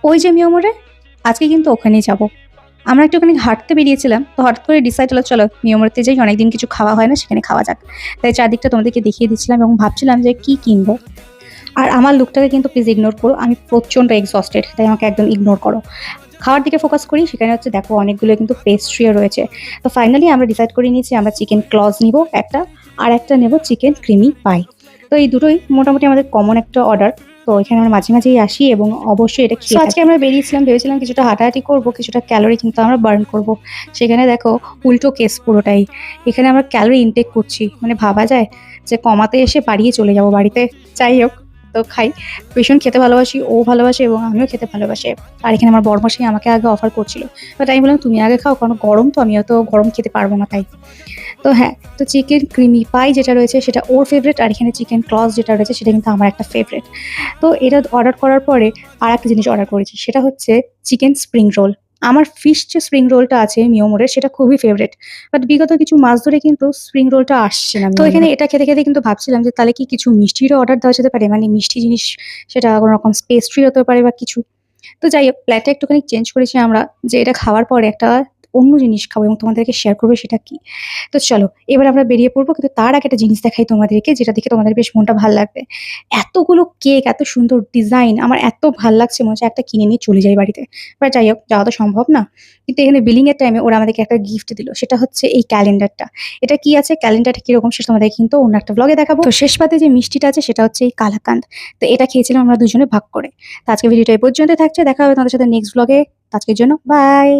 ওই যে মিয়মরে, আজকে কিন্তু ওখানেই যাব। আমরা একটুখানি হাঁটতে বেরিয়েছিলাম, তো হঠাৎ করে ডিসাইড হলো চলো মিয়মরতে যাই, অনেকদিন কিছু খাওয়া হয় না, সেখানে খাওয়া যাক। তাই চারদিকটা তোমাদেরকে দেখিয়ে দিচ্ছিলাম এবং ভাবছিলাম যে কি কিনবো। আর আমার লুকটাকে কিন্তু প্লিজ ইগনোর করো, আমি প্রচণ্ড এক্সস্টেড, তাই আমাকে একদম ইগনোর করো। খাওয়ার দিকে ফোকাস করি, সেখানে হচ্ছে দেখো অনেকগুলো কিন্তু পেস্ট্রিও রয়েছে। তো ফাইনালি আমরা ডিসাইড করে নিয়েছি আমরা চিকেন ক্লজ নিব একটা, আর একটা নেব চিকেন ক্রিমি পাই। তো এই দুটোই মোটামুটি আমাদের কমন একটা অর্ডার। তো এখানে আমরা মাঝে মাঝেই আসি এবং অবশ্যই এটা খেয়ে আজকে আমরা বেরিয়েছিলাম, ভেবেছিলাম কিছুটা হাঁটাহাঁটি করবো, কিছুটা ক্যালোরি কিন্তু আমরা বার্ন করব। সেখানে দেখো উল্টো কেস পুরোটাই। এখানে আমরা ক্যালোরি ইনটেক করছি, মানে ভাবা যায় যে কমাতে এসে বাড়িয়ে চলে যাব বাড়িতে। যাই হোক, তো খাই। ভীষণ খেতে ভালোবাসি, ও ভালোবাসে এবং আমিও খেতে ভালোবাসি। আর এখানে আমার বরমশাই আমাকে আগে অফার করছিল, বাট আমি বললাম তুমি আগে খাও, কারণ গরম তো, আমিও তো গরম খেতে পারবো না তাই। তো হ্যাঁ, তো চিকেন ক্রিমি পাই যেটা রয়েছে সেটা ওর ফেভারিট, আর এখানে চিকেন ক্লজ যেটা রয়েছে সেটা কিন্তু আমার একটা ফেভারিট। তো এটা অর্ডার করার পরে আর একটা জিনিস অর্ডার করেছি, সেটা হচ্ছে চিকেন স্প্রিং রোল। আমার ফিশ যে স্প্রিং রোলটা আছে মিওমোরের, সেটা খুবই ফেভারিট। বাট বিগত কিছু মাস ধরে কিন্তু স্প্রিং রোলটা আসছে না। তো এখানে এটা খেতে খেতে কিন্তু ভাবছিলাম যে তাহলে কি কিছু মিষ্টিরও অর্ডার দেওয়া যেতে পারে, মানে মিষ্টি জিনিস, সেটা কোনো রকম পেস্ট্রি হতে পারে বা কিছু। তো যাই হোক, প্ল্যানটা একটুখানি চেঞ্জ করেছি আমরা, যে এটা খাওয়ার পরে একটা অন্য জিনিস খাবো এবং তোমাদেরকে শেয়ার করবো সেটা কি। তো চলো এবার আমরা বেরিয়ে পড়বো, কিন্তু তার আগে একটা জিনিস দেখাই তোমাদেরকে, যেটা দেখে তোমাদের বেশ মনটা ভাল লাগবে। এতগুলো কেক, এত সুন্দর ডিজাইন, আমার এত ভাল লাগছে, মনে হচ্ছে একটা কিনে নিয়ে চলে যাই বাড়িতে। বাট যাই হোক, যাওয়া তো সম্ভব না। কিন্তু এখানে বিলিং এর টাইমে ওরা আমাদেরকে একটা গিফট দিল, সেটা হচ্ছে এই ক্যালেন্ডারটা। এটা কি আছে, ক্যালেন্ডারটা কিরকম সেটা তোমাদের কিন্তু অন্য একটা ব্লগে দেখাবো। তো শেষ পাতে যে মিষ্টিটা আছে সেটা হচ্ছে এই কালাকান্দ। তো এটা খেয়েছিলাম আমরা দুজনে ভাগ করে। তো আজকে ভিডিওটা এই পর্যন্ত থাকছে, দেখা হবে তোমাদের সাথে নেক্সট ব্লগে। আজকের জন্য বাই।